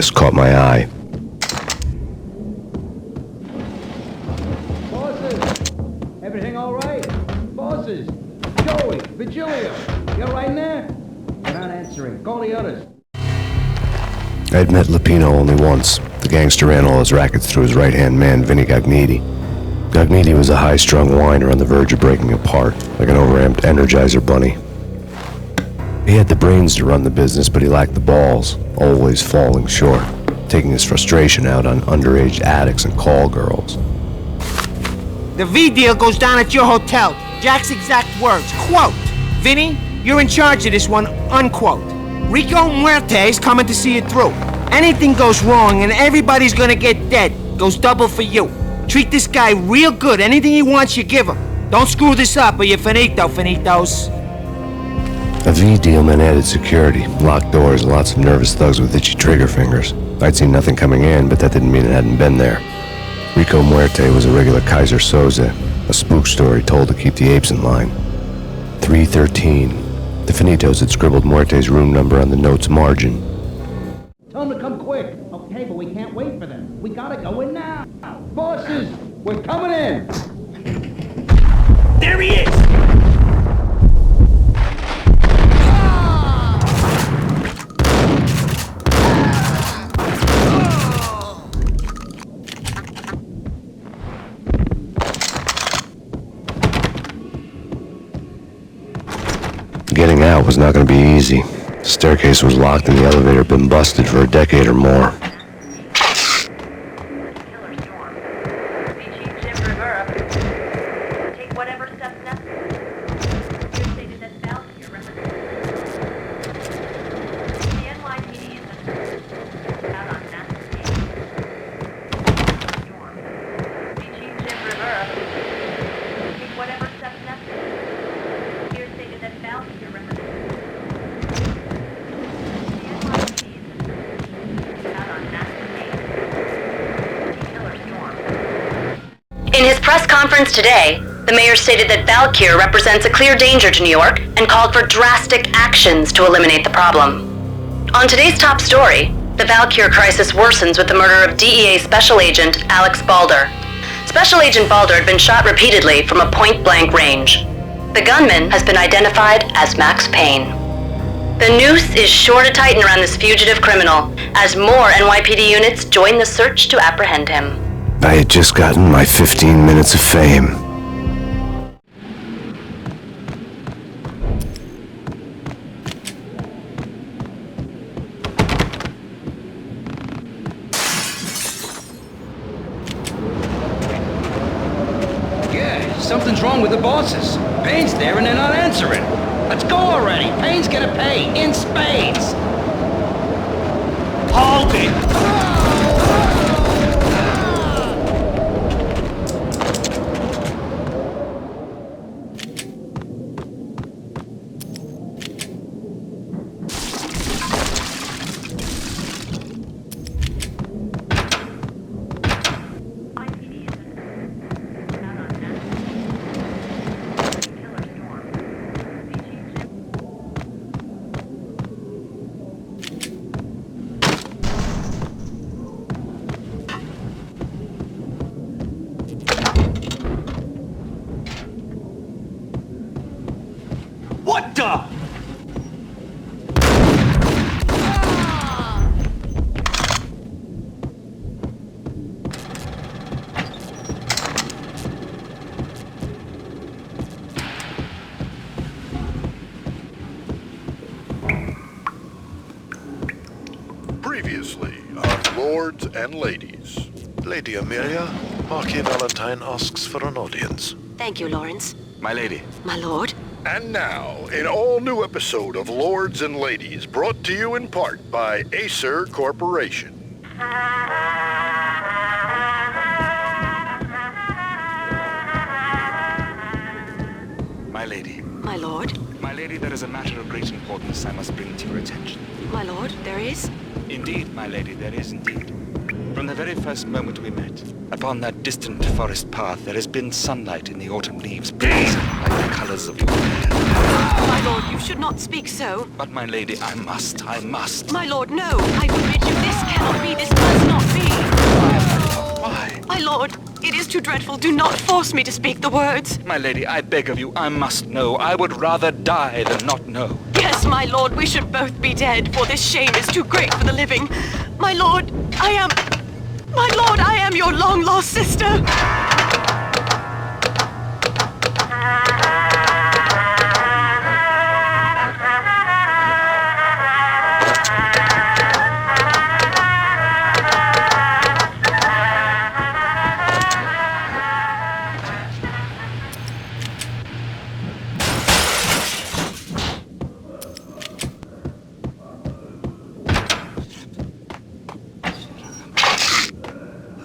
desk caught my eye. Bosses! Everything all right? Bosses! Joey! Virgilio! You all right in there? You're not answering. Call the others. I had met Lupino only once. The gangster ran all his rackets through his right-hand man, Vinny Gagniti. Gagniti was a high-strung whiner on the verge of breaking apart, like an overamped Energizer bunny. He had the brains to run the business, but he lacked the balls, always falling short, taking his frustration out on underage addicts and call girls. The V deal goes down at your hotel. Jack's exact words, quote, "Vinny, you're in charge of this one," unquote. Rico Muerte's coming to see it through. Anything goes wrong and everybody's gonna get dead. Goes double for you. Treat this guy real good. Anything he wants, you give him. Don't screw this up or you're finito, finitos. A V deal meant added security, locked doors, and lots of nervous thugs with itchy trigger fingers. I'd seen nothing coming in, but that didn't mean it hadn't been there. Rico Muerte was a regular Kaiser Soze, a spook story told to keep the apes in line. 313. The Finitos had scribbled Muerte's room number on the note's margin. Tell them to come quick. Okay, but we can't wait for them. We gotta go in now. Bosses, we're coming in. There he is! Getting out was not going to be easy. The staircase was locked and the elevator had been busted for a decade or more. In his press conference today, the mayor stated that Valkyr represents a clear danger to New York and called for drastic actions to eliminate the problem. On today's top story, the Valkyr crisis worsens with the murder of DEA Special Agent Alex Balder. Special Agent Balder had been shot repeatedly from a point-blank range. The gunman has been identified as Max Payne. The noose is sure to tighten around this fugitive criminal as more NYPD units join the search to apprehend him. I had just gotten my 15 minutes of fame. Yeah, something's wrong with the bosses. Payne's there and they're not answering. Let's go already. Payne's gonna pay in spades. Hold it! What the? Previously on Lords and Ladies. Lady Amelia, Marquis Valentine asks for an audience. Thank you, Lawrence. My lady. My lord. And now, an all-new episode of Lords and Ladies, brought to you in part by Acer Corporation. My lady. My lord. My lady, there is a matter of great importance I must bring to your attention. My lord, there is? Indeed, my lady, there is indeed. From the very first moment we met, upon that distant forest path, there has been sunlight in the autumn leaves, blazing like the colors of your hair. My lord, you should not speak so. But my lady, I must. My lord, no. I forbid you. This cannot be. This must not be. Why? My lord, it is too dreadful. Do not force me to speak the words. My lady, I beg of you, I must know. I would rather die than not know. Yes, my lord, we should both be dead, for this shame is too great for the living. My lord, I am your long-lost sister.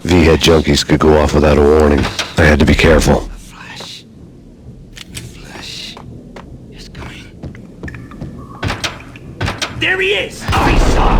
V-head junkies could go off without a warning. I had to be careful. Flash is coming. There he is! I saw!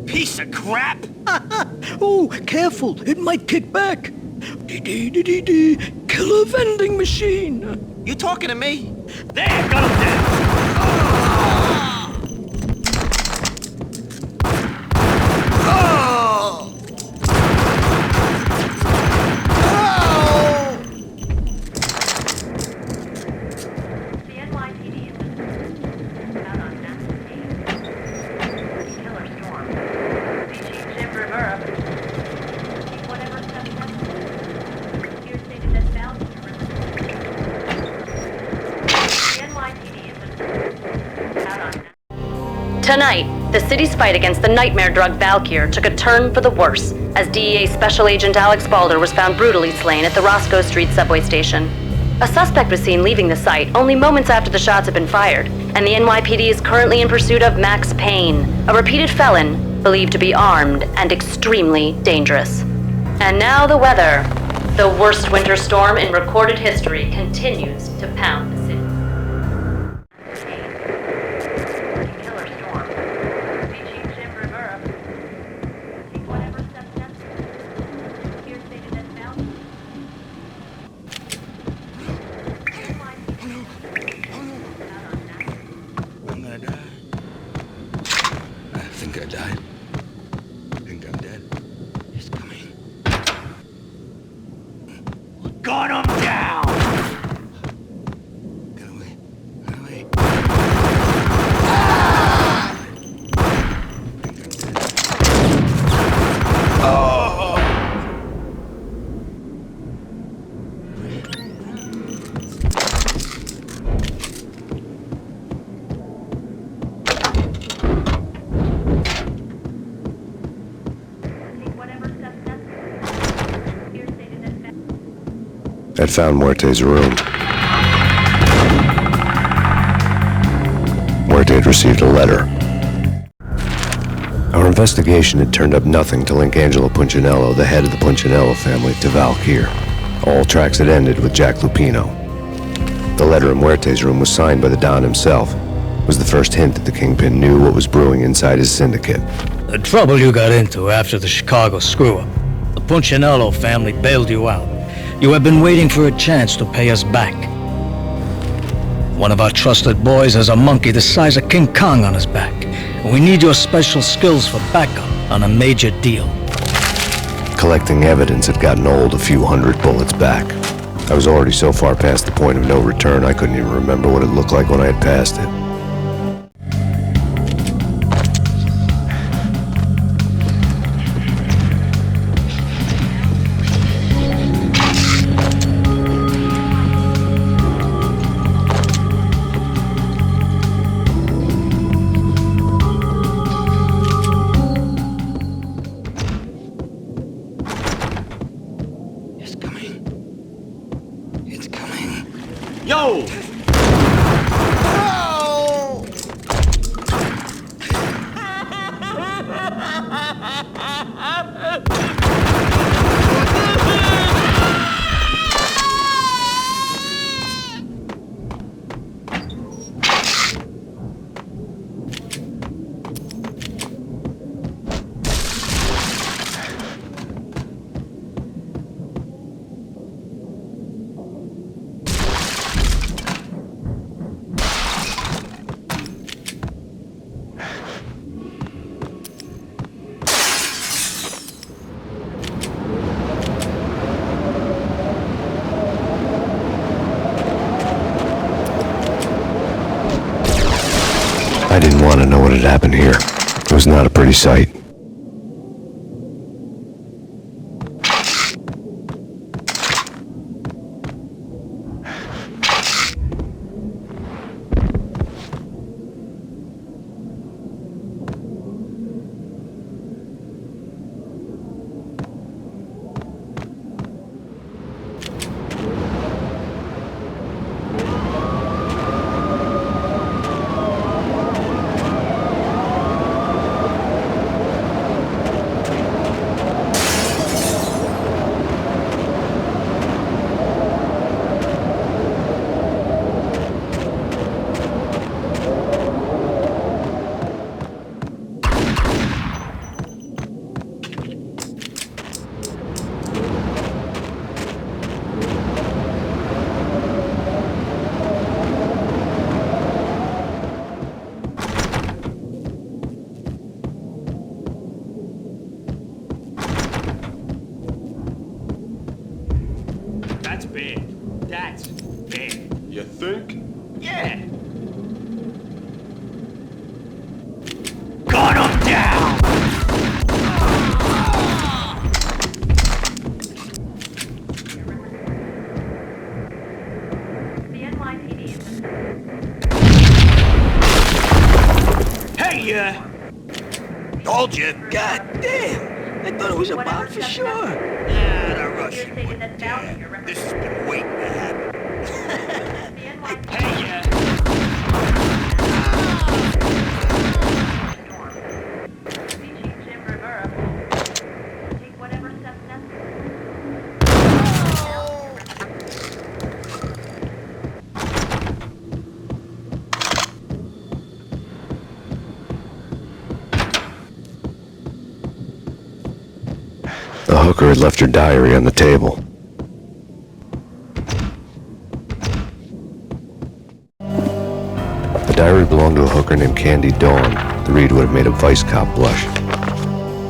Piece of crap! Oh, careful, it might kick back. Killer vending machine. You talking to me? There, got him down! Tonight, the city's fight against the nightmare drug Valkyr took a turn for the worse as DEA Special Agent Alex Balder was found brutally slain at the Roscoe Street subway station. A suspect was seen leaving the site only moments after the shots had been fired, and the NYPD is currently in pursuit of Max Payne, a repeated felon believed to be armed and extremely dangerous. And now the weather. The worst winter storm in recorded history continues to pound the city. Got him down! Get away. I'd found Muerte's room. Muerte had received a letter. Our investigation had turned up nothing to link Angelo Punchinello, the head of the Punchinello family, to Valkyr. All tracks had ended with Jack Lupino. The letter in Muerte's room was signed by the Don himself. It was the first hint that the Kingpin knew what was brewing inside his syndicate. The trouble you got into after the Chicago screw-up. The Punchinello family bailed you out. You have been waiting for a chance to pay us back. One of our trusted boys has a monkey the size of King Kong on his back. And we need your special skills for backup on a major deal. Collecting evidence had gotten old a few hundred bullets back. I was already so far past the point of no return I couldn't even remember what it looked like when I had passed it. Yo! I didn't want to know what had happened here. It was not a pretty sight. That's bad. That's bad. You think? Yeah. Gun him down! Hey, told you. God damn! I thought it was a bomb for sure. Yeah, the Russian wouldn't dare. This has been waiting to happen. Hey, The hooker had left her diary on the table. The diary belonged to a hooker named Candy Dawn. The read would have made a vice cop blush.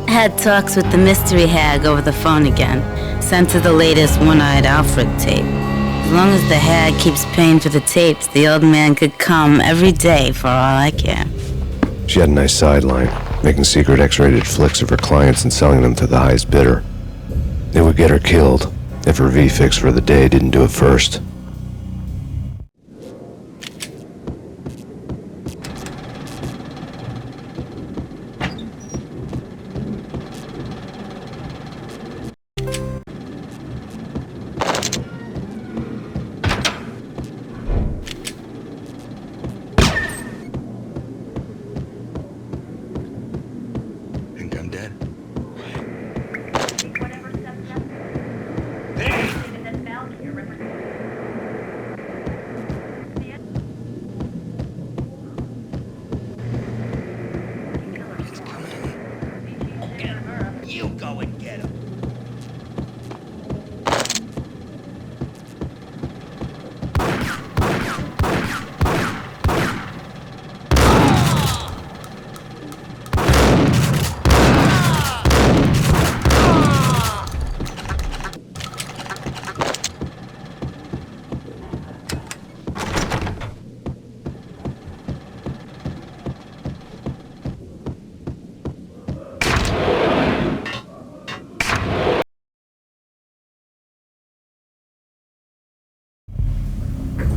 Had talks with the mystery hag over the phone again. Sent her the latest One-Eyed Alfred tape. As long as the hag keeps paying for the tapes, the old man could come every day for all I care. She had a nice sideline, making secret X-rated flicks of her clients and selling them to the highest bidder. It would get her killed if her V-fix for the day didn't do it first. Think I'm dead? He's coming. you go and get him.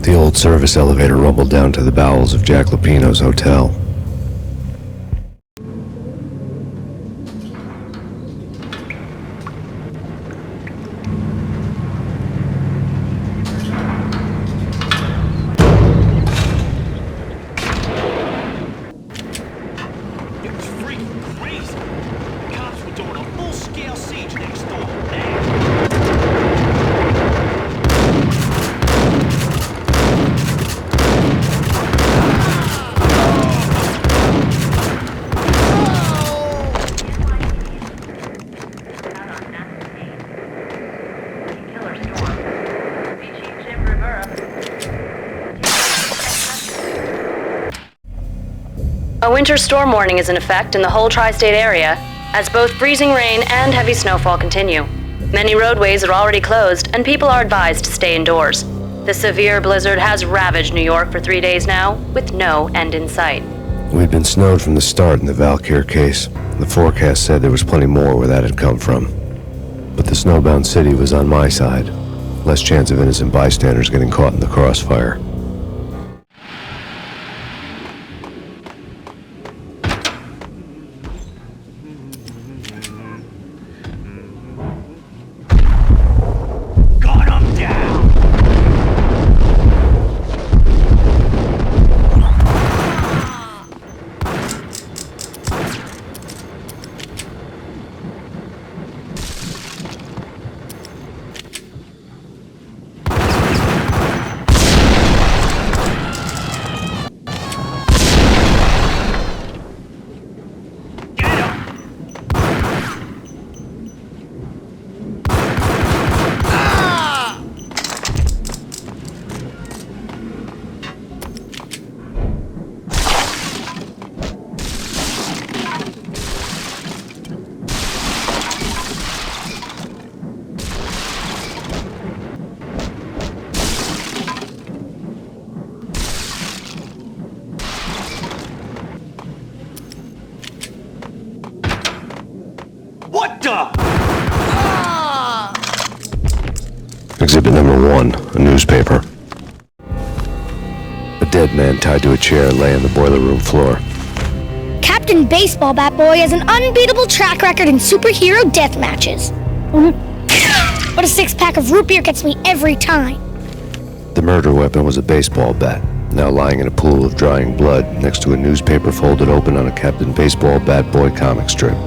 The old service elevator rumbled down to the bowels of Jack Lupino's hotel. A winter storm warning is in effect in the whole tri-state area, as both freezing rain and heavy snowfall continue. Many roadways are already closed, and people are advised to stay indoors. The severe blizzard has ravaged New York for 3 days now, with no end in sight. We'd been snowed from the start in the Valkyr case. The forecast said there was plenty more where that had come from. But the snowbound city was on my side. Less chance of innocent bystanders getting caught in the crossfire. Exhibit number 1, a newspaper. A dead man tied to a chair lay on the boiler room floor. Captain Baseball Bat Boy has an unbeatable track record in superhero death matches. But a 6-pack of root beer gets me every time. The murder weapon was a baseball bat, now lying in a pool of drying blood next to a newspaper folded open on a Captain Baseball Bat Boy comic strip.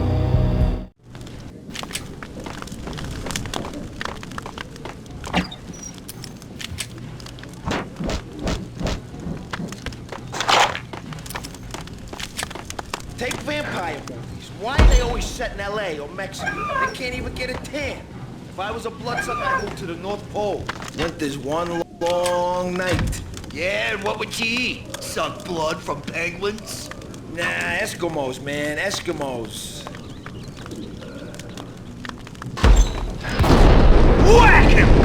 Take vampire movies. Why are they always set in L.A. or Mexico? They can't even get a tan. If I was a bloodsucker, I'd move to the North Pole. Winter's one long night. Yeah, and what would you eat? Suck blood from penguins? Nah, Eskimos, man, Eskimos. Whack him!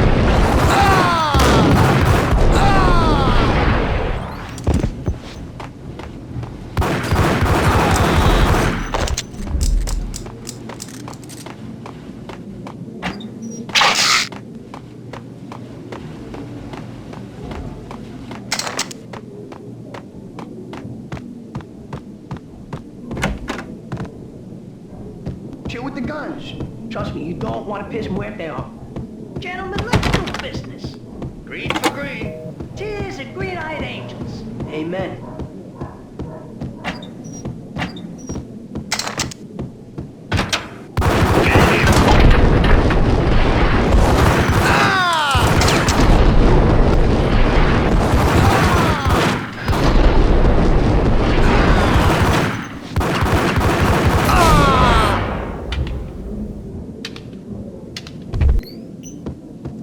Chill with the guns. Trust me, you don't want to piss Muerte off. Gentlemen, let's do business. Green for green. Cheers to green-eyed angels. Amen.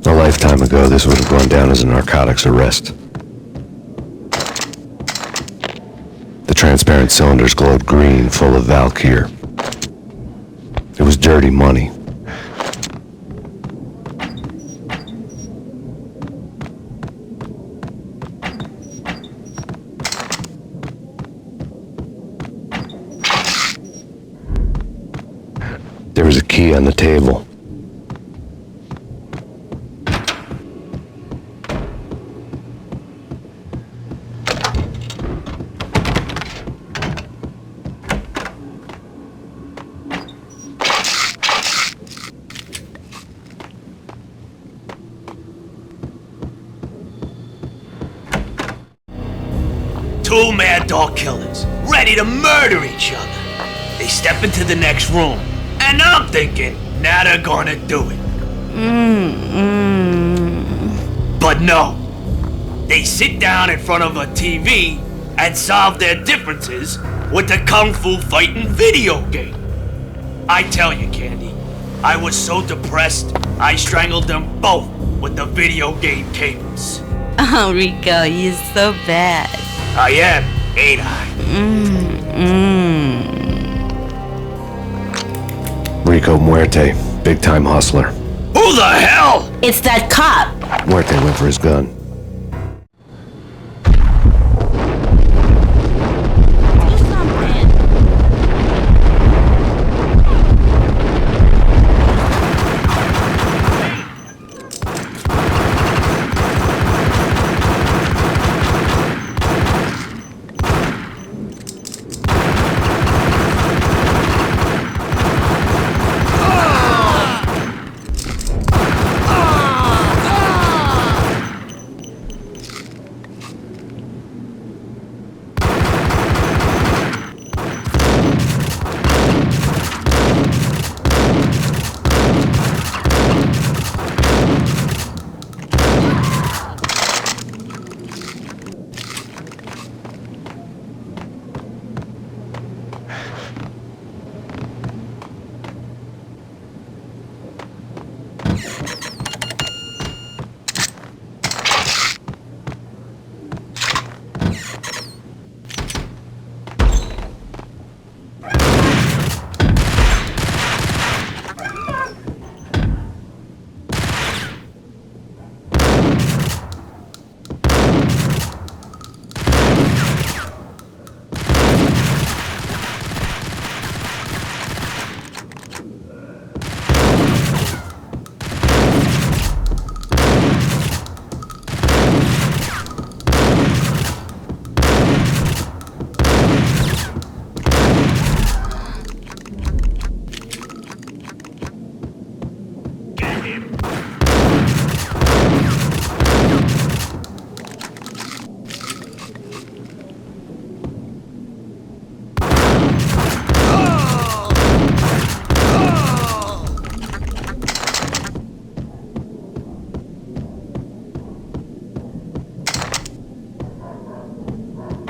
A lifetime ago, this would have gone down as a narcotics arrest. The transparent cylinders glowed green, full of Valkyr. It was dirty money. There was a key on the table. Two mad dog killers, ready to murder each other. They step into the next room, and I'm thinking, now they're gonna do it. But no. They sit down in front of a TV and solve their differences with the Kung Fu fighting video game. I tell you, Candy, I was so depressed, I strangled them both with the video game cables. Oh, Rico, you're so bad. I am, ain't I? Rico Muerte, big-time hustler. Who the hell? It's that cop. Muerte went for his gun. Do something.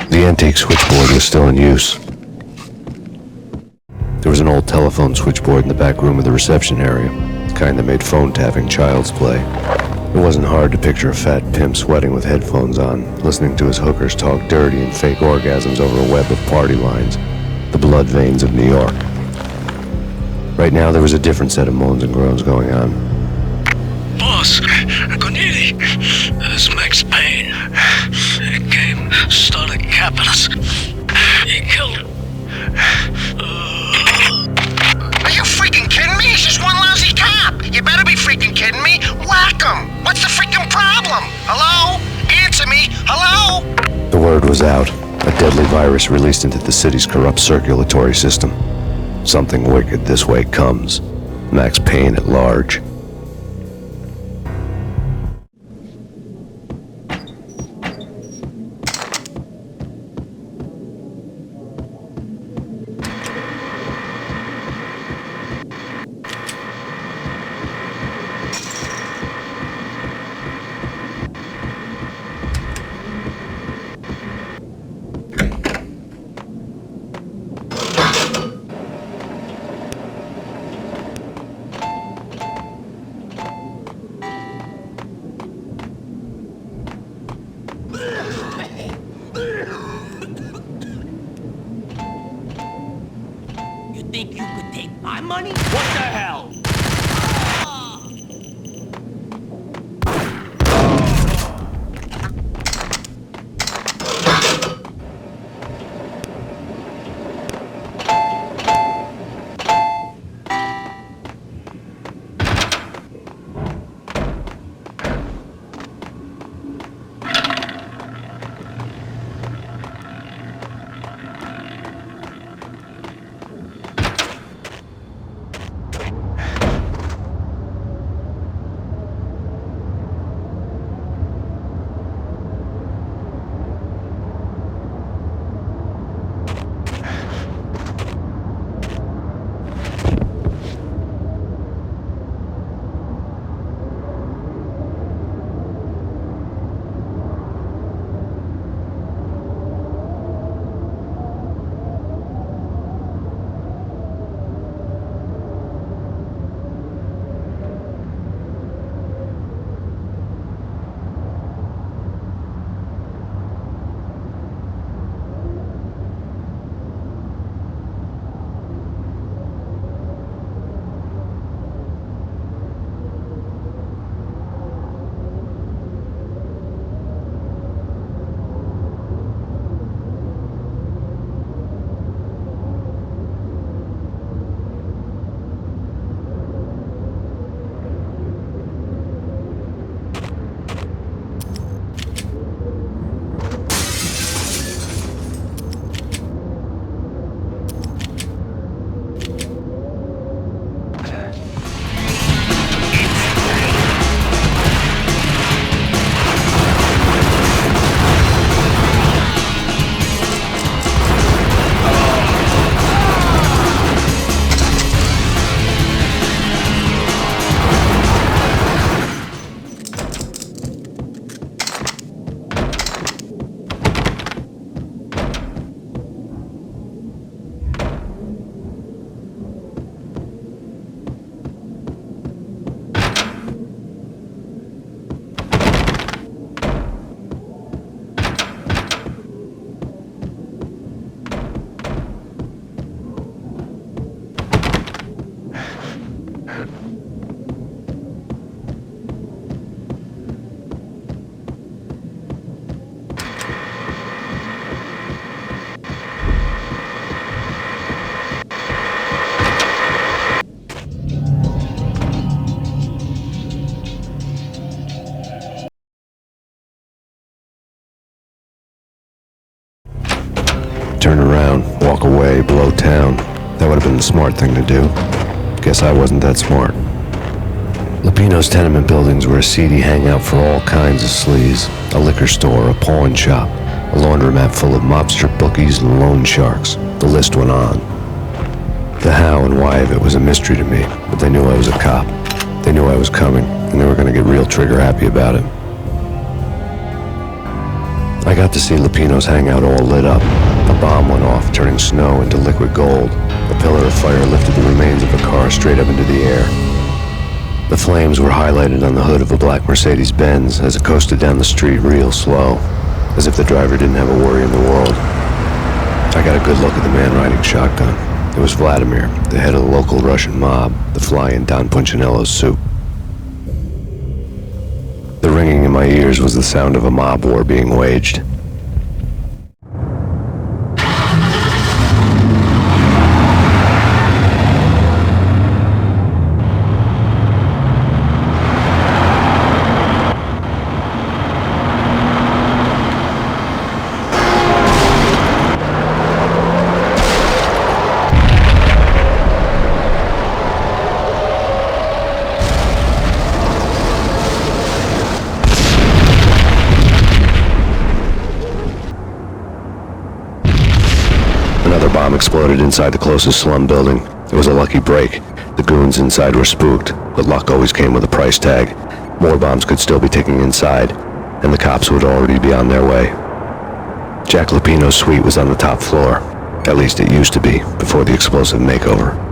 The antique switchboard was still in use. There was an old telephone switchboard in the back room of the reception area, the kind that made phone tapping child's play. It wasn't hard to picture a fat pimp sweating with headphones on, listening to his hookers talk dirty and fake orgasms over a web of party lines, the blood veins of New York. Right now there was a different set of moans and groans going on. Boss, Cornelia, this Max Payne. He came, started capping us. He killed him. Are you freaking kidding me? He's just one lousy cop. You better be freaking kidding me. Whack him. What's the freaking problem? Hello? Answer me. Hello? The word was out. A deadly virus released into the city's corrupt circulatory system. Something wicked this way comes. Max Payne at large. Think you could take my money? What the hell? turn around, walk away, blow town. That would have been the smart thing to do. Guess I wasn't that smart. Lupino's tenement buildings were a seedy hangout for all kinds of sleaze. A liquor store, a pawn shop, a laundromat full of mobster bookies and loan sharks. The list went on. The how and why of it was a mystery to me, but they knew I was a cop. They knew I was coming, and they were going to get real trigger happy about it. I got to see Lupino's hangout all lit up. A bomb went off, turning snow into liquid gold. A pillar of fire lifted the remains of a car straight up into the air. The flames were highlighted on the hood of a black Mercedes-Benz as it coasted down the street real slow, as if the driver didn't have a worry in the world. I got a good look at the man riding shotgun. It was Vladimir, the head of the local Russian mob, the fly in Don Punchinello's soup. The ringing in my ears was the sound of a mob war being waged. Another bomb exploded inside the closest slum building. It was a lucky break. The goons inside were spooked, but luck always came with a price tag. More bombs could still be ticking inside, and the cops would already be on their way. Jack Lupino's suite was on the top floor. At least it used to be, before the explosive makeover.